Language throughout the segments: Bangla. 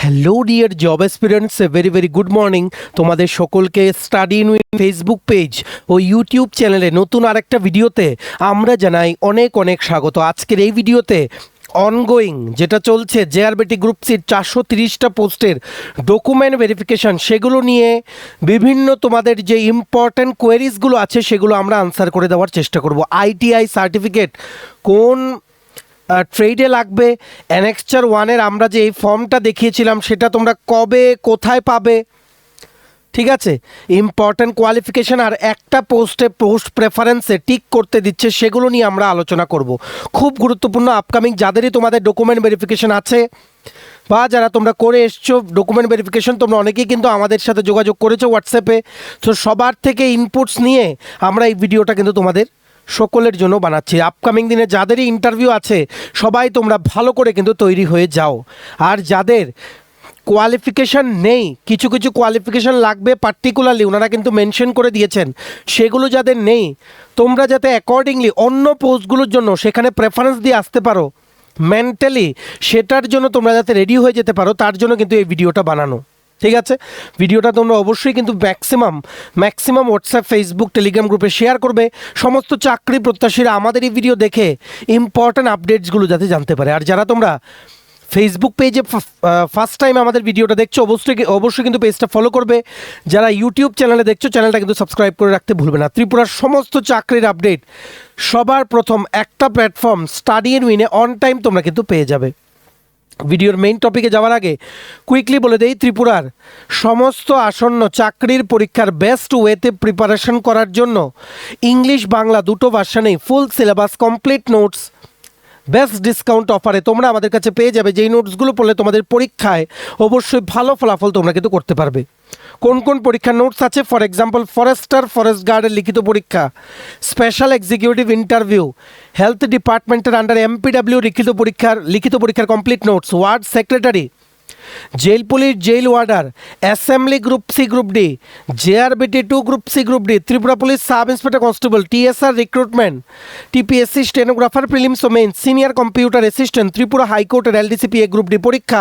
Hello dear job aspirants, very very good morning. তোমাদের সকলকে study in win Facebook page ও ইউটিউব চ্যানেলে নতুন আরেকটা ভিডিওতে আমরা জানাই অনেক অনেক স্বাগত। আজকের এই ভিডিওতে অনগোয়িং যেটা চলছে জেআরবিটি গ্রুপ সির 430টা পোস্টের ডকুমেন্ট ভেরিফিকেশান, সেগুলো নিয়ে বিভিন্ন তোমাদের যে ইম্পর্ট্যান্ট কোয়েরিজগুলো আছে সেগুলো আমরা আনসার করে দেওয়ার চেষ্টা করব। আইটিআই সার্টিফিকেট কোন ট্রেডে লাগবে, অ্যানেক্সচার 1-এর আমরা যে এই ফর্মটা দেখিয়েছিলাম সেটা তোমরা কবে কোথায় পাবে, ঠিক আছে, ইম্পর্ট্যান্ট কোয়ালিফিকেশান আর একটা পোস্ট প্রেফারেন্সে টিক করতে দিচ্ছে, সেগুলো নিয়ে আমরা আলোচনা করব। খুব গুরুত্বপূর্ণ আপকামিং যাদেরই তোমাদের ডকুমেন্ট ভেরিফিকেশান আছে বা যারা তোমরা করে এসছো ডকুমেন্ট ভেরিফিকেশান, তোমরা অনেকেই কিন্তু আমাদের সাথে যোগাযোগ করেছো হোয়াটসঅ্যাপে। তো সবার থেকে ইনপুটস নিয়ে আমরা এই ভিডিওটা কিন্তু তোমাদের সকলের জন্য বানাচ্ছি। আপকামিং দিনে যাদেরই ইন্টারভিউ আছে সবাই তোমরা ভালো করে কিন্তু তৈরি হয়ে যাও। আর যাদের কোয়ালিফিকেশান নেই, কিছু কিছু কোয়ালিফিকেশান লাগবে পার্টিকুলারলি ওনারা কিন্তু মেনশন করে দিয়েছেন, সেগুলো যাদের নেই তোমরা যাতে অ্যাকর্ডিংলি অন্য পোস্টগুলোর জন্য সেখানে প্রেফারেন্স দিয়ে আসতে পারো মেন্টালি, সেটার জন্য তোমরা যাতে রেডি হয়ে যেতে পারো, তার জন্য কিন্তু এই ভিডিওটা বানানো। ঠিক আছে, ভিডিওটা তোমরা অবশ্যই কিন্তু ম্যাক্সিমাম হোয়াটসঅ্যাপ, ফেসবুক, টেলিগ্রাম গ্রুপে শেয়ার করবে। সমস্ত চাকরি প্রত্যাশীরা আমাদের এই ভিডিও দেখে ইম্পর্ট্যান্ট আপডেটসগুলো যাতে জানতে পারে। আর যারা তোমরা ফেসবুক পেজে ফার্স্ট টাইম আমাদের ভিডিওটা দেখছো অবশ্যই কিন্তু পেজটা ফলো করবে। যারা ইউটিউব চ্যানেলে দেখছো চ্যানেলটা কিন্তু সাবস্ক্রাইব করে রাখতে ভুলবে না। ত্রিপুরার সমস্ত চাকরির আপডেট সবার প্রথম একটা প্ল্যাটফর্ম স্টাডি ইন উইনে অন টাইম তোমরা কিন্তু পেয়ে যাবে। ভিডিওর মেইন টপিকে যাওয়ার আগে কুইকলি বলে দেই, ত্রিপুরার সমস্ত আসন্ন চাকরির পরীক্ষার বেস্ট ওয়েতে প্রিপারেশন করার জন্য ইংলিশ বাংলা দুটো ভার্সানেই full syllabus, complete notes, best discount অফারে তোমরা আমাদের কাছে পেয়ে যাবে। যেই নোটসগুলো পড়লে তোমাদের পরীক্ষায় অবশ্যই ভালো ফলাফল তোমরা কিন্তু করতে পারবে। কোন কোন পরীক্ষার নোটস আছে? ফর এক্সাম্পল ফরেস্ট গার্ডের লিখিত পরীক্ষা, স্পেশাল এক্সিকিউটিভ ইন্টারভিউ, হেলথ ডিপার্টমেন্টের আন্ডার এমপিডাব্লিউ লিখিত পরীক্ষার complete notes, ward secretary, jail police jail warder, assembly group C group D, JRBT 2 group C group D, Tripura police sub inspector constable, TSR recruitment, TPSC stenographer prelims ও main, senior computer assistant, Tripura হাইকোর্টের এলডিসিপি এ গ্রুপ ডি পরীক্ষা,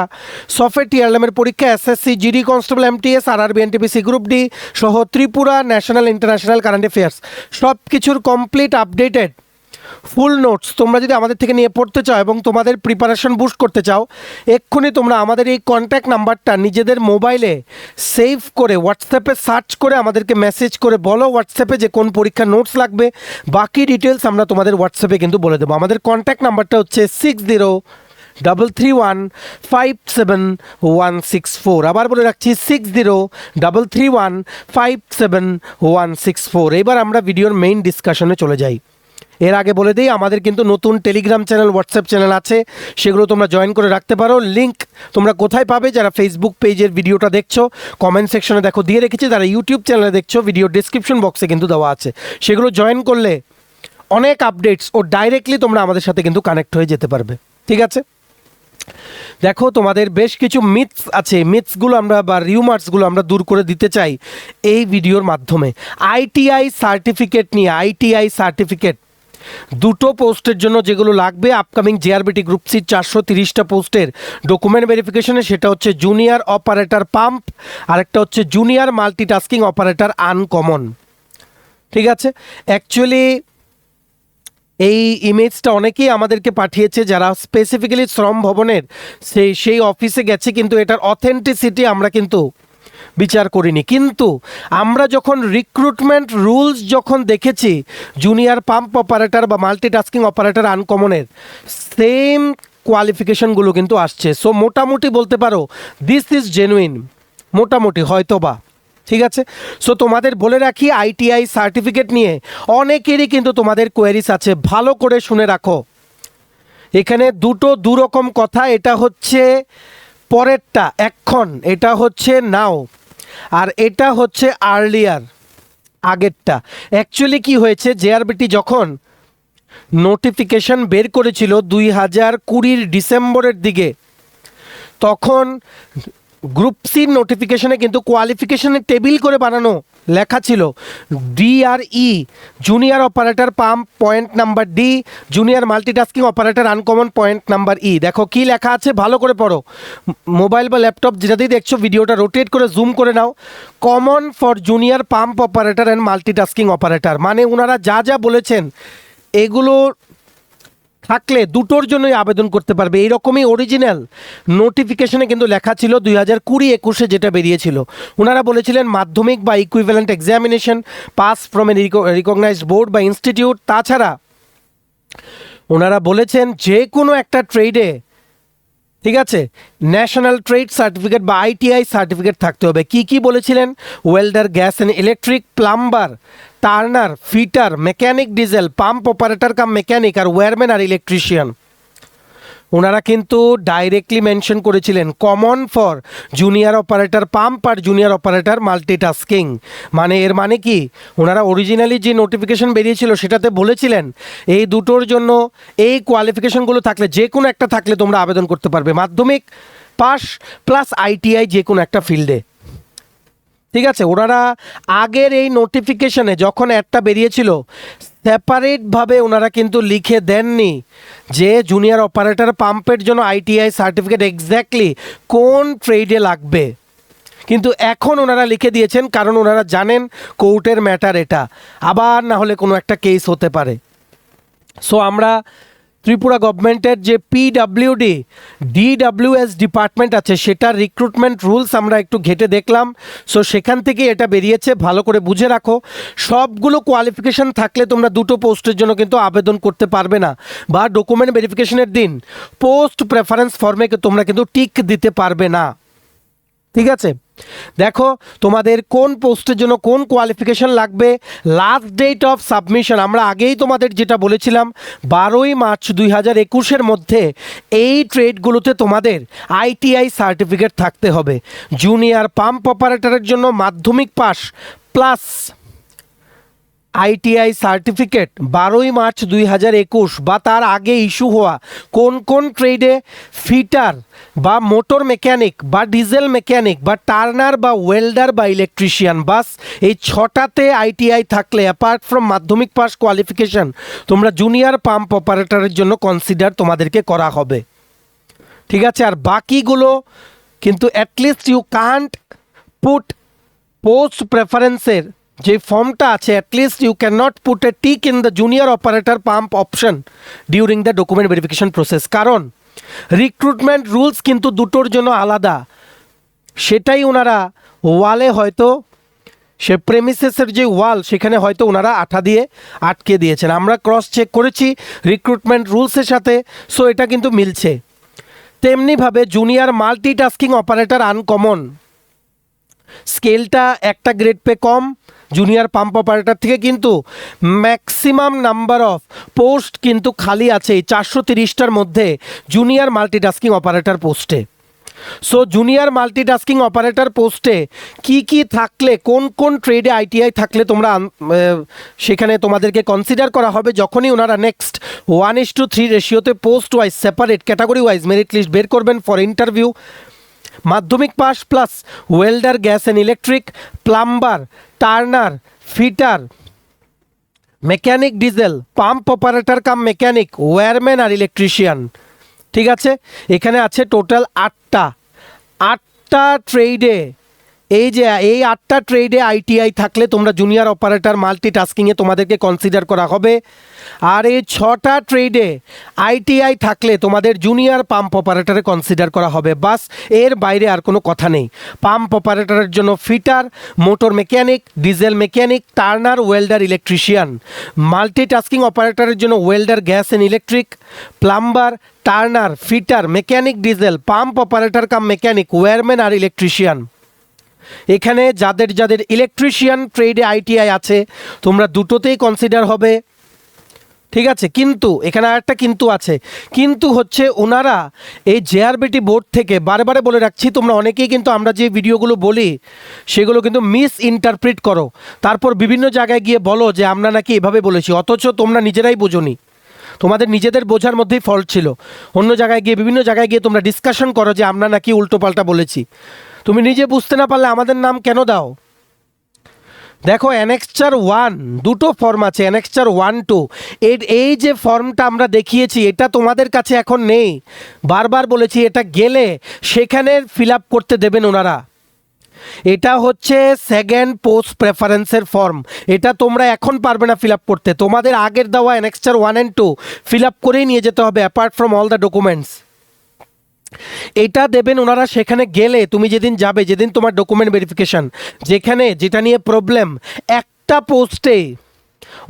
সফটওয়্যার টিআরএমের পরীক্ষা, SSC GD constable MTS RRB NTPC group D সহ Tripura national international current affairs সব কিছুর কমপ্লিট আপডেটেড ফুল নোটস তোমরা যদি আমাদের থেকে নিয়ে পড়তে চাও এবং তোমাদের প্রিপারেশন বুস্ট করতে চাও, এক্ষুনি তোমরা আমাদের এই কন্ট্যাক্ট নাম্বারটা নিজেদের মোবাইলে সেভ করে হোয়াটসঅ্যাপে সার্চ করে আমাদেরকে মেসেজ করে বলো হোয়াটসঅ্যাপে যে কোন পরীক্ষার নোটস লাগবে। বাকি ডিটেলস আমরা তোমাদের হোয়াটসঅ্যাপে কিন্তু বলে দেবো। আমাদের কন্ট্যাক্ট নাম্বারটা হচ্ছে 6033157164। আবার বলে রাখছি 6033157164। এবার আমরা ভিডিওর মেইন ডিসকাশনে চলে যাই। এর আগে বলে দিই, আমাদের কিন্তু নতুন টেলিগ্রাম চ্যানেল, হোয়াটসঅ্যাপ চ্যানেল আছে, সেগুলো তোমরা জয়েন করে রাখতে পারো। লিঙ্ক তোমরা কোথায় পাবে? যারা ফেসবুক পেজের ভিডিওটা দেখছো কমেন্ট সেকশনে দেখো দিয়ে রেখেছি, যারা ইউটিউব চ্যানেলে দেখছো ভিডিও ডিসক্রিপশন বক্সে কিন্তু দেওয়া আছে। সেগুলো জয়েন করলে অনেক আপডেটস ও ডাইরেক্টলি তোমরা আমাদের সাথে কিন্তু কানেক্ট হয়ে যেতে পারবে। ঠিক আছে, দেখো তোমাদের বেশ কিছু মিথস আছে, মিথসগুলো আমরা বা রিউমার্সগুলো আমরা দূর করে দিতে চাই এই ভিডিওর মাধ্যমে। আইটিআই সার্টিফিকেট নিয়ে, আইটিআই সার্টিফিকেট দুটো পোস্টের জন্য যেগুলো লাগবে আপকামিং জেআরবিটি গ্রুপ সি 430টা পোস্টের ডকুমেন্ট ভেরিফিকেশনে, সেটা হচ্ছে জুনিয়র অপারেটর পাম্প, আরেকটা হচ্ছে জুনিয়র মাল্টিটাস্কিং অপারেটর আনকমন। ঠিক আছে, অ্যাকচুয়ালি এই ইমেজটা অনেকেই আমাদেরকে পাঠিয়েছে যারা স্পেসিফিক্যালি শ্রম ভবনের সেই অফিসে গেছে, কিন্তু এটার অথেন্টিসিটি আমরা কিন্তু বিচার করিনি। কিন্তু আমরা যখন রিক্রুটমেন্ট রুলস যখন দেখেছি জুনিয়র পাম্প অপারেটর বা মাল্টিটাস্কিং অপারেটর আনকমনের সেম কোয়ালিফিকেশনগুলো কিন্তু আসছে। সো মোটামুটি বলতে পারো দিস ইজ জেনুইন, মোটামুটি হয়তো বা। ঠিক আছে, সো তোমাদের বলে রাখি আইটিআই সার্টিফিকেট নিয়ে অনেকেরই কিন্তু তোমাদের কোয়েরিস আছে, ভালো করে শুনে রাখো। এখানে দু রকম কথা, এটা হচ্ছে পরেরটা এখন, এটা হচ্ছে নাও, আর এটা হচ্ছে আর্লিয়ার, আগেরটা। অ্যাকচুয়ালি কি হয়েছে, জেআরবিটি যখন নোটিফিকেশন বের করেছিল 2020 ডিসেম্বরের দিকে, তখন গ্রুপ সির নোটিফিকেশনে কিন্তু কোয়ালিফিকেশনের টেবিল করে বানানো লেখা ছিল DRE junior operator pump point number D, junior multitasking operator uncommon point number E. দেখো কি লেখা আছে, ভালো করে পড়ো। মোবাইল বা ল্যাপটপ যেটাতেই দেখছো ভিডিওটা রোটেট করে জুম করে নাও। Common for junior pump operator and multitasking operator, মানে ওনারা যা যা বলেছেন এগুলো থাকলে দুটোর জন্যই আবেদন করতে পারবে। এইরকমই অরিজিনাল নোটিফিকেশনে কিন্তু লেখা ছিল 2020-21 যেটা বেরিয়েছিল। ওনারা বলেছিলেন মাধ্যমিক বা equivalent examination pass from a recognized board বা ইনস্টিটিউট। তাছাড়া ওনারা বলেছেন যে কোনো একটা ট্রেডে, ঠিক আছে, ন্যাশনাল ট্রেড সার্টিফিকেট বা ITI সার্টিফিকেট থাকতে হবে। কি কি বলেছিলেন? Welder, gas and electric, plumber, turner, fitter, mechanic diesel, pump operator cum mechanic, আর ওয়্যারম্যান আর ইলেকট্রিশিয়ান। ওনারা কিন্তু ডাইরেক্টলি মেনশন করেছিলেন common for junior operator pump আর জুনিয়র অপারেটর মাল্টিটাস্কিং। মানে এর মানে কি, ওনারা অরিজিনালি যে নোটিফিকেশন বেরিয়েছিল সেটাতে বলেছিলেন এই দুটোর জন্য এই কোয়ালিফিকেশনগুলো থাকলে, যে কোনো একটা থাকলে তোমরা আবেদন করতে পারবে, মাধ্যমিক পাস প্লাস ITI যে কোনো একটা ফিল্ডে। ঠিক আছে, ওনারা আগের এই নোটিফিকেশনে যখন একটা বেরিয়েছিল সেপারেটভাবে ওনারা কিন্তু লিখে দেননি যে জুনিয়র অপারেটর পাম্পের জন্য ITI সার্টিফিকেট এক্স্যাক্টলি কোন ট্রেডে লাগবে, কিন্তু এখন ওনারা লিখে দিয়েছেন কারণ ওনারা জানেন কোর্টের ম্যাটার এটা, আবার না হলে কোনো একটা কেস হতে পারে। সো আমরা ত্রিপুরা গভর্নমেন্টের যে PWD DWS ডিপার্টমেন্ট আছে সেটার রিক্রুটমেন্ট রুলস আমরা একটু ঘেটে দেখলাম। সো সেখান থেকে এটা বেরিয়েছে, ভালো করে বুঝে রাখো। সবগুলো কোয়ালিফিকেশন থাকলে তোমরা দুটো পোস্টের জন্য কিন্তু আবেদন করতে পারবে না, বা ডকুমেন্ট ভেরিফিকেশনের দিন পোস্ট প্রেফারেন্স ফর্মে তোমরা কিন্তু টিক দিতে পারবে না। ঠিক আছে, দেখো তোমাদের কোন পোস্টের জন্য কোন কোয়ালিফিকেশন লাগবে। লাস্ট ডেট অফ সাবমিশন আমরা আগেই তোমাদের যেটা বলেছিলাম 12ই মার্চ 2021 মধ্যে এই ট্রেডগুলোতে তোমাদের ITI সার্টিফিকেট থাকতে হবে। জুনিয়র পাম্প অপারেটরের জন্য মাধ্যমিক পাস প্লাস ITI সার্টিফিকেট 12ই মার্চ 2021 বা তার আগে ইস্যু হওয়া। কোন কোন ট্রেডে? ফিটার বা মোটর মেকানিক বা ডিজেল মেকানিক বা টার্নার বা ওয়েল্ডার বা ইলেকট্রিশিয়ান, বাস এই 6টাতে ITI থাকলে অ্যাপার্ট ফ্রম মাধ্যমিক পাস কোয়ালিফিকেশন তোমরা জুনিয়র পাম্প অপারেটরের জন্য কনসিডার তোমাদেরকে করা হবে। ঠিক আছে, আর বাকিগুলো কিন্তু at least you can't put post প্রেফারেন্সের যে ফর্মটা আছে, at least you can not put a tick in the junior operator pump option during the document verification process, কারণ রিক্রুটমেন্ট রুলস কিন্তু দুটোর জন্য আলাদা। সেটাই ওনারা ওয়ালে হয়তো সে প্রেমিসেসের যে ওয়াল সেখানে হয়তো ওনারা আঠা দিয়ে আটকে দিয়েছেন। আমরা ক্রস চেক করেছি রিক্রুটমেন্ট রুলসের সাথে, সো এটা কিন্তু মিলছে। তেমনিভাবে জুনিয়র মাল্টিটাস্কিং অপারেটর আনকমন, স্কেলটা একটা গ্রেড পে কম জুনিয়র পাম্প অপারেটর থেকে, কিন্তু ম্যাক্সিমাম নাম্বার অফ পোস্ট কিন্তু খালি আছে এই 430টার মধ্যে জুনিয়র মাল্টিটাস্কিং অপারেটর পোস্টে। সো জুনিয়র মাল্টিটাস্কিং অপারেটর পোস্টে কি কি থাকলে, কোন কোন ট্রেডে ITI থাকলে তোমরা সেখানে তোমাদেরকে কনসিডার করা হবে যখনই ওনারা নেক্সট 1:3 রেশিওতে post wise separate category wise merit list বের করবেন ফর ইন্টারভিউ। মাধ্যমিক pass plus welder, gas and electric, plumber, turner, fitter, mechanic diesel, pump operator cum mechanic, wireman আর ইলেকট্রিশিয়ান। ঠিক আছে, এখানে আছে টোটাল 8টা ট্রেডে। এই যে এই 8টা ট্রেডে ITI থাকলে তোমরা জুনিয়র অপারেটর মাল্টিটাস্কিংয়ে তোমাদেরকে কনসিডার করা হবে, আর এই 6টা ট্রেডে ITI থাকলে তোমাদের জুনিয়র পাম্প অপারেটরে কনসিডার করা হবে। বাস এর বাইরে আর কোনো কথা নেই। পাম্প অপারেটরের জন্য fitter, motor mechanic, diesel mechanic, turner, welder, electrician. Multitasking অপারেটরের জন্য welder, gas and electric, plumber, turner, fitter, mechanic diesel, pump operator cum mechanic, wireman আর ইলেকট্রিশিয়ান। এখানে যাদের যাদের ইলেকট্রিশিয়ান ট্রেডে ITI আছে তোমরা দুটোতেই কনসিডার হবে। ঠিক আছে, কিন্তু এখানে আরেকটা কিন্তু আছে, কিন্তু হচ্ছে ওনারা এই JRBT বোর্ড থেকে বারে বারে বলে রাখছি, তোমরা অনেকেই কিন্তু আমরা যে ভিডিওগুলো বলি সেগুলো কিন্তু মিস ইন্টারপ্রিট করো, তারপর বিভিন্ন জায়গায় গিয়ে বলো যে আমরা নাকি এভাবে বলেছি, অথচ তোমরা নিজেরাই বোঝোনি। তোমাদের নিজেদের বোঝার মধ্যেই ফল্ট ছিল। অন্য জায়গায় গিয়ে বিভিন্ন জায়গায় গিয়ে তোমরা ডিসকাশন করো যে আমরা নাকি উল্টোপাল্টা বলেছি। তুমি নিজে বুঝতে না পারলে আমাদের নাম কেন দাও? দেখো অ্যানেক্সচার 1 দুটো ফর্ম আছে, অ্যানেক্সচার 1-2। এই যে ফর্মটা আমরা দেখিয়েছি এটা তোমাদের কাছে এখন নেই। বারবার বলেছি এটা গেলে সেখানে ফিল আপ করতে দেবেন ওনারা। এটা হচ্ছে সেকেন্ড পোস্ট প্রেফারেন্সের ফর্ম, এটা তোমরা এখন পারবে না ফিল আপ করতে। তোমাদের আগের দেওয়া অ্যানেক্সচার 1 and 2 ফিল আপ করেই নিয়ে যেতে হবে apart from all the documents. এটা দেবেন ওনারা সেখানে গেলে। তুমি যেদিন যাবে, যেদিন তোমার ডকুমেন্ট ভেরিফিকেশন, যেখানে যেটা নিয়ে প্রবলেম, একটা পোস্টে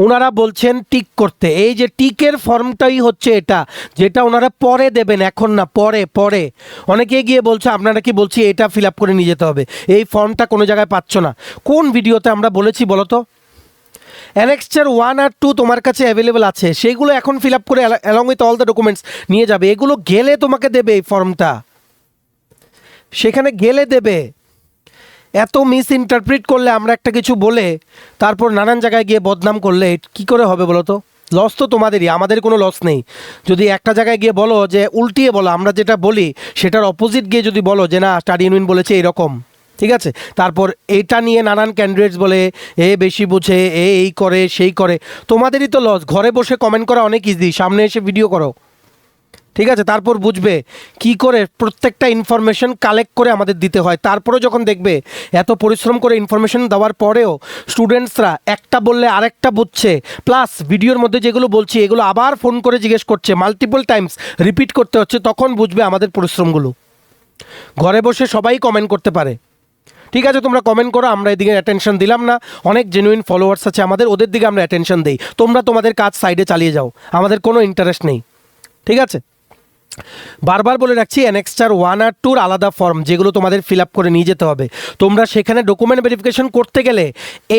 ওনারা বলছেন টিক করতে। এই যে টিকের ফর্মটাই হচ্ছে এটা, যেটা ওনারা পরে দেবেন, এখন না, পরে পরে। অনেকে গিয়ে বলছে আপনারা কি বলছি এটা ফিল আপ করে নিয়ে যেতে হবে, এই ফর্মটা কোনো জায়গায় পাচ্ছ না। কোন ভিডিওতে আমরা বলেছি বলো তো? অ্যানেক্সচার 1 আর 2 তোমার কাছে অ্যাভেলেবেল আছে, সেইগুলো এখন ফিল আপ করে along with all the documents নিয়ে যাবে। এগুলো গেলে তোমাকে দেবে এই ফর্মটা, সেখানে গেলে দেবে। এত মিস ইন্টারপ্রিট করলে, আমরা একটা কিছু বলে তারপর নানান জায়গায় গিয়ে বদনাম করলে কি করে হবে বলো তো? লস তো তোমাদেরই, আমাদের কোনো লস নেই। যদি একটা জায়গায় গিয়ে বলো যে উল্টিয়ে বলো, আমরা যেটা বলি সেটার অপোজিট গিয়ে যদি বলো যে না স্টাডি ইউনিয়ন বলেছে এরকম, ঠিক আছে, তারপর এটা নিয়ে নানান ক্যান্ডিডেটস বলে এ বেশি বুঝে, এই করে সেই করে, তোমাদেরই তো লস। ঘরে বসে কমেন্ট করা অনেক ইজি, সামনে এসে ভিডিও করো, ঠিক আছে, তারপর বুঝবে কি করে প্রত্যেকটা ইনফরমেশন কালেক্ট করে আমাদের দিতে হয়। তারপরে যখন দেখবে এত পরিশ্রম করে ইনফরমেশন দেওয়ার পরেও স্টুডেন্টসরা একটা বললে আরেকটা বুঝছে, প্লাস ভিডিওর মধ্যে যেগুলো বলছি এগুলো আবার ফোন করে জিজ্ঞেস করছে, মাল্টিপল টাইমস রিপিট করতে হচ্ছে, তখন বুঝবে আমাদের পরিশ্রমগুলো। ঘরে বসে সবাই কমেন্ট করতে পারে, ঠিক আছে, তোমরা কমেন্ট করো, আমরা এদিকে অ্যাটেনশন দিলাম না। অনেক জেনুইন ফলোয়ার্স আছে আমাদের, ওদের দিকে আমরা অ্যাটেনশন দিই। তোমরা তোমাদের কাজ সাইডে চালিয়ে যাও, আমাদের কোনো ইন্টারেস্ট নেই, ঠিক আছে। বারবার বলে রাখছি, অ্যানেক্সচার 1 আর 2 আলাদা ফর্ম, যেগুলো তোমাদের ফিল আপ করে নিয়ে যেতে হবে। তোমরা সেখানে ডকুমেন্ট ভেরিফিকেশন করতে গেলে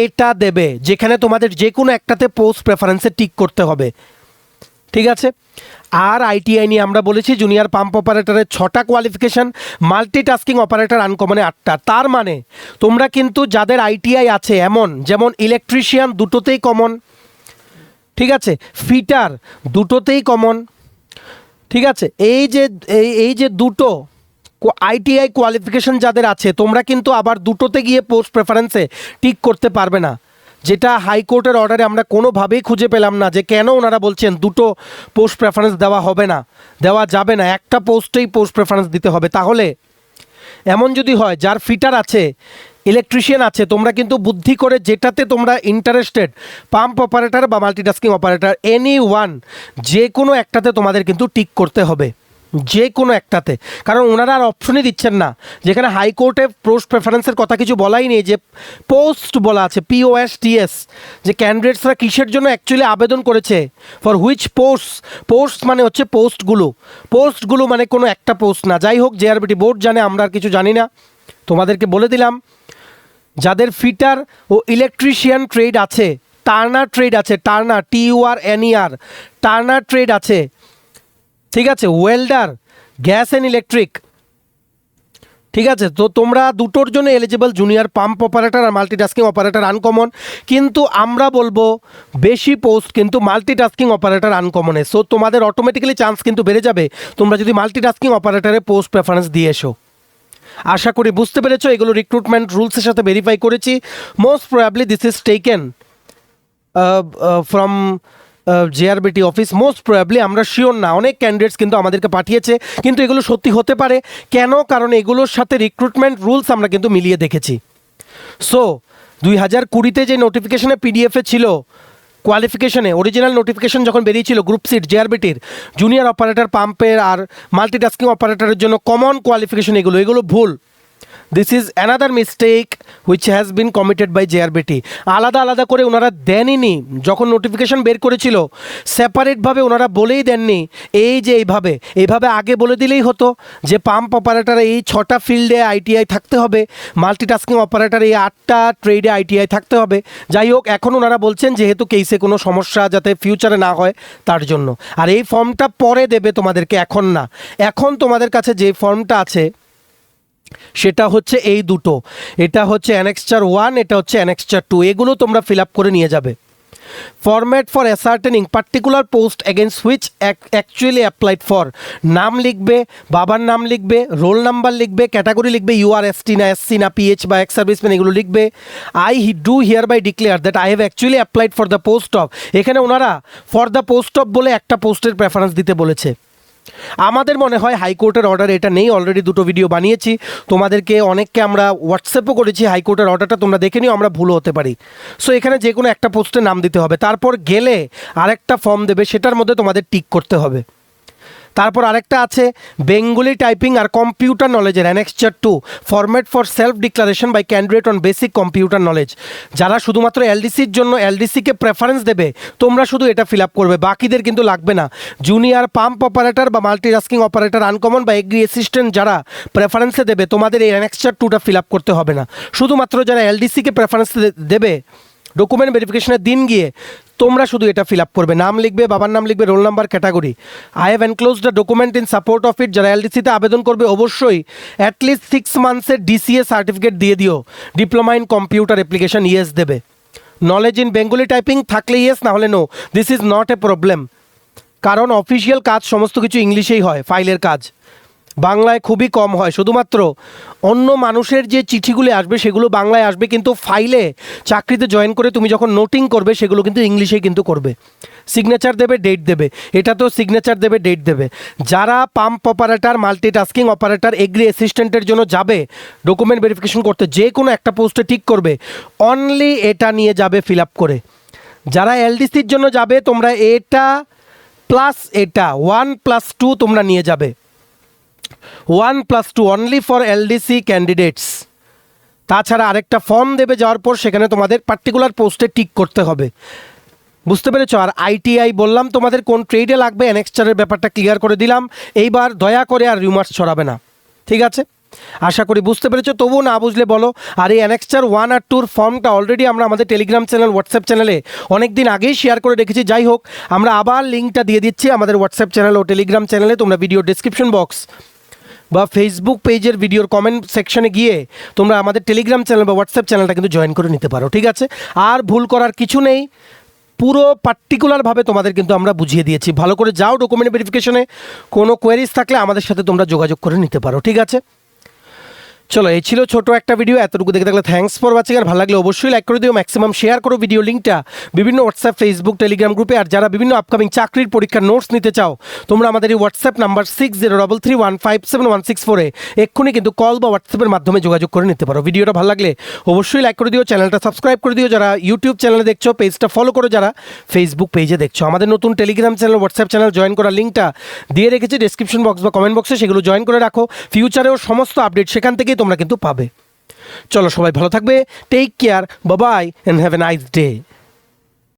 এটা দেবে, যেখানে তোমাদের যে কোনো একটাতে পোস্ট প্রেফারেন্সে টিক করতে হবে, ঠিক আছে। আর আইটিআই নিয়ে আমরা বলেছি জুনিয়র পাম্প অপারেটরের 6টা কোয়ালিফিকেশান, মাল্টিটাস্কিং অপারেটর আনকমনে 8টা। তার মানে তোমরা কিন্তু যাদের আইটিআই আছে এমন, যেমন ইলেকট্রিশিয়ান দুটোতেই কমন, ঠিক আছে, ফিটার দুটোতেই কমন, ঠিক আছে। এই যে দুটো আইটিআই কোয়ালিফিকেশন যাদের আছে, তোমরা কিন্তু আবার দুটোতে গিয়ে পোস্ট প্রেফারেন্সে টিক করতে পারবে না, যেটা হাইকোর্টের অর্ডারে আমরা কোনোভাবেই খুঁজে পেলাম না যে কেন ওনারা বলছেন দুটো পোস্ট প্রেফারেন্স দেওয়া হবে না, দেওয়া যাবে না, একটা পোস্টেই পোস্ট প্রেফারেন্স দিতে হবে। তাহলে এমন যদি হয় যার ফিটার আছে, ইলেকট্রিশিয়ান আছে, তোমরা কিন্তু বুদ্ধি করে যেটাতে তোমরা ইন্টারেস্টেড, পাম্প অপারেটর বা মাল্টিটাস্কিং অপারেটর, এনি ওয়ান, যে কোনো একটাতে তোমাদের কিন্তু টিক করতে হবে, যে কোনো একটাতে। কারণ ওনারা আর অপশনই দিচ্ছেন না, যেখানে হাইকোর্টে পোস্ট প্রেফারেন্সের কথা কিছু বলাই নেই, যে পোস্ট বলা আছে, POSTS, যে ক্যান্ডিডেটসরা কিসের জন্য অ্যাকচুয়ালি আবেদন করেছে, ফর হুইচ পোস্ট। পোস্ট মানে হচ্ছে পোস্টগুলো মানে কোনো একটা পোস্ট না। যাই হোক, JRBT বোর্ড জানে, আমরা আর কিছু জানি না, তোমাদেরকে বলে দিলাম। যাদের ফিটার ও ইলেকট্রিশিয়ান ট্রেড আছে, টার্নার ট্রেড আছে, টার্নার TURNER, টার্নার ট্রেড আছে, ঠিক আছে, ওয়েল্ডার, গ্যাস অ্যান্ড ইলেকট্রিক, ঠিক আছে, তো তোমরা দুটোর জন্য এলিজিবল, জুনিয়র পাম্প অপারেটর আর মাল্টিটাস্কিং অপারেটর আনকমন। কিন্তু আমরা বলবো বেশি পোস্ট কিন্তু মাল্টিটাস্কিং অপারেটর আনকমনে। সো তোমাদের অটোমেটিক্যালি চান্স কিন্তু বেড়ে যাবে তোমরা যদি মাল্টিটাস্কিং অপারেটরে পোস্ট প্রেফারেন্স দিয়ে এসো। আশা করি বুঝতে পেরেছো, এগুলো রিক্রুটমেন্ট রুলসের সাথে ভেরিফাই করেছি। Most probably this is taken from JRBT office, most probably, আমরা শিওর না। অনেক ক্যান্ডিডেটস কিন্তু আমাদেরকে পাঠিয়েছে, কিন্তু এগুলো সত্যি হতে পারে। কেন? কারণ এগুলোর সাথে রিক্রুটমেন্ট রুলস আমরা কিন্তু মিলিয়ে দেখেছি। সো 2020-তে যে নোটিফিকেশনে PDF-এ ছিল, কোয়ালিফিকেশনে অরিজিনাল নোটিফিকেশন যখন বেরিয়েছিল গ্রুপ সিট JRBT-র, জুনিয়র অপারেটর পাম্পের আর মাল্টিটাস্কিং অপারেটরের জন্য কমন কোয়ালিফিকেশন, এগুলো ভুল। This is another mistake which has been committed by JRBT। আলাদা আলাদা করে ওনারা দেনইনি, যখন নোটিফিকেশন বের করেছিল সেপারেটভাবে ওনারা বলেই দেননি। এই যে এইভাবে আগে বলে দিলেই হতো যে পাম্প অপারেটারে এই 6টা ফিল্ডে ITI থাকতে হবে, মাল্টিটাস্কিং অপারেটার এই 8টা ট্রেডে ITI থাকতে হবে। যাই হোক, এখন ওনারা বলছেন যেহেতু কেসে কোনো সমস্যা যাতে ফিউচারে না হয় তার জন্য। আর এই ফর্মটা পরে দেবে তোমাদেরকে, এখন না। এখন তোমাদের কাছে যে ফর্মটা আছে সেটা হচ্ছে এই দুটো, এটা হচ্ছে অ্যানেক্সচার 1, এটা হচ্ছে অ্যানেক্সচার 2, এগুলো তোমরা ফিল আপ করে নিয়ে যাবে। Format for ascertaining particular post against which actually applied for, নাম লিখবে, বাবার নাম লিখবে, রোল নাম্বার লিখবে, ক্যাটাগরি লিখবে, ইউআর এসটি না এসসি না পিএইচ বা এক্স সার্ভিসম্যান এগুলো লিখবে। I do hereby declare that I have actually applied for the post of, এখানে ওনারা ফর দ্য পোস্ট অফ বলে একটা পোস্টের প্রেফারেন্স দিতে বলেছে। আমাদের মনে হয় হাইকোর্টের অর্ডার এটা নেই, অলরেডি দুটো ভিডিও বানিয়েছি, তোমাদেরকে অনেককে আমরা হোয়াটসঅ্যাপও করেছি, হাইকোর্টের অর্ডারটা তোমরা দেখে নিও, আমরা ভুলও হতে পারি। সো এখানে যে কোনো একটা পোস্টে নাম দিতে হবে, তারপর গেলে আরেকটা ফর্ম দেবে, সেটার মধ্যে তোমাদের টিক করতে হবে। তারপর আরেকটা আছে বেঙ্গলি টাইপিং আর কম্পিউটার নলেজের annexure 2 format for self declaration by candidate on basic computer knowledge. যারা শুধুমাত্র এলডিসির জন্য এলডিসিকে প্রেফারেন্স দেবে, তোমরা শুধু এটা ফিল আপ করবে, বাকিদের কিন্তু লাগবে না। জুনিয়র পাম্প অপারেটর বা মাল্টিটাস্কিং অপারেটর আনকমন বা এগ্রি অ্যাসিস্ট্যান্ট যারা প্রেফারেন্সে দেবে, তোমাদের এই অ্যানেক্সচার 2টা ফিল আপ করতে হবে না। শুধুমাত্র যারা এলডিসিকে প্রেফারেন্স দেবে ডকুমেন্ট ভেরিফিকেশনের দিন গিয়ে, তোমরা শুধু এটা ফিল আপ করবে, নাম লিখবে, বাবার নাম লিখবে, roll number, category. I have enclosed the document in support of it. যারা এলডিসিতে আবেদন করবে অবশ্যই অ্যাটলিস্ট 6 মান্থসের ডিসিএ সার্টিফিকেট দিয়ে দিও। Diploma in computer application yes দেবে। নলেজ ইন বেঙ্গলি টাইপিং থাকলে ইয়েস, না হলে no. This is not a problem, কারণ অফিসিয়াল কাজ সমস্ত কিছু ইংলিশেই হয়, ফাইলের কাজ বাংলায় খুবই কম হয়। শুধুমাত্র অন্য মানুষের যে চিঠিগুলি আসবে সেগুলো বাংলায় আসবে, কিন্তু ফাইলে চাকরিতে জয়েন করে তুমি যখন নোটিং করবে সেগুলো কিন্তু ইংলিশেই কিন্তু করবে। সিগনেচার দেবে, ডেট দেবে, এটা তো সিগনেচার দেবে, ডেট দেবে। যারা pump operator, multitasking operator, agri অ্যাসিস্ট্যান্টের জন্য যাবে ডকুমেন্ট ভেরিফিকেশন করতে, যে কোনো একটা পোস্টে টিক করবে, অনলি এটা নিয়ে যাবে ফিল আপ করে। যারা এলডিসির জন্য যাবে, তোমরা এটা প্লাস এটা 1+2 তোমরা নিয়ে যাবে। 1+2 অনলি ফর এলডিসি ক্যান্ডিডেটস। তাছাড়া আরেকটা ফর্ম দেবে, যাওয়ার পর সেখানে তোমাদের পার্টিকুলার পোস্টে টিক করতে হবে। বুঝতে পেরেছো? আর আইটিআই বললাম তোমাদের কোন ট্রেডে লাগবে, অ্যানেক্সচারের ব্যাপারটা ক্লিয়ার করে দিলাম। এইবার দয়া করে আর রিমার্স ছড়াবে না, ঠিক আছে? আশা করি বুঝতে পেরেছো। তবুও না বুঝলে বলো। আর এই অ্যানেক্সচার 1 আর 2 ফর্মটা অলরেডি আমরা আমাদের টেলিগ্রাম চ্যানেল, হোয়াটসঅ্যাপ চ্যানেলে অনেক দিন আগেই শেয়ার করে রেখেছি। যাই হোক, আমরা আবার লিঙ্কটা দিয়ে দিচ্ছি আমাদের হোয়াটসঅ্যাপ চ্যানেল ও টেলিগ্রাম চ্যানেলে। তোমরা ভিডিও ডিসক্রিপশন বক্স বা ফেসবুক পেজের ভিডিওর কমেন্ট সেকশনে গিয়ে তোমরা আমাদের টেলিগ্রাম চ্যানেল বা হোয়াটসঅ্যাপ চ্যানেলটা কিন্তু জয়েন করে নিতে পারো, ঠিক আছে? আর ভুল করার কিছু নেই, পুরো পার্টিকুলারভাবে তোমাদের কিন্তু আমরা বুঝিয়ে দিয়েছি। ভালো করে যাও ডকুমেন্ট ভেরিফিকেশনে, কোনো কোয়েরিজ থাকলে আমাদের সাথে তোমরা যোগাযোগ করে নিতে পারো, ঠিক আছে? চলো, এই ছিল ছোট একটা ভিডিও। এতটুকু দেখে থাকলে থ্যাঙ্কস ফর ওয়াচিং। আর ভালো লাগলে অবশ্যই লাইক করে দিও, ম্যাক্সিমাম শেয়ার করো ভিডিও লিঙ্কটা বিভিন্ন হোয়াটসঅ্যাপ, ফেসবুক, টেলিগ্রাম গ্রুপে। আর যারা বিভিন্ন আপকামিং চাকরির পরীক্ষার নোটস নিতে চাও, তোমরা আমাদের এই হোয়াটসঅ্যাপ নাম্বার 6033157164-এ এক্ষুনি কিন্তু কল বা হোয়াটসঅ্যাপের মাধ্যমে যোগাযোগ করে নিতে পারো। ভিডিওটা ভালো লাগলে অবশ্যই লাইক করে দিও, চ্যানেলটা সাবস্ক্রাইব করে দিও। যারা ইউটিউব চ্যানেলে দেখছো, পেজটা ফলো করো। যারা ফেসবুক পেজে দেখছো, আমাদের নতুন Telegram channel, WhatsApp channel join করার লিঙ্কটা দিয়ে রেখেছি ডিসক্রিপশন বক্স বা কমেন্ট বক্সে, সেগুলো জয়েন করে রাখো। ফিউচারেও সমস্ত আপডেট সেখান থেকেই তোমরা কিন্তু পাবে। চলো, সবাই ভালো থাকবে, take care, bye bye, and have a nice day.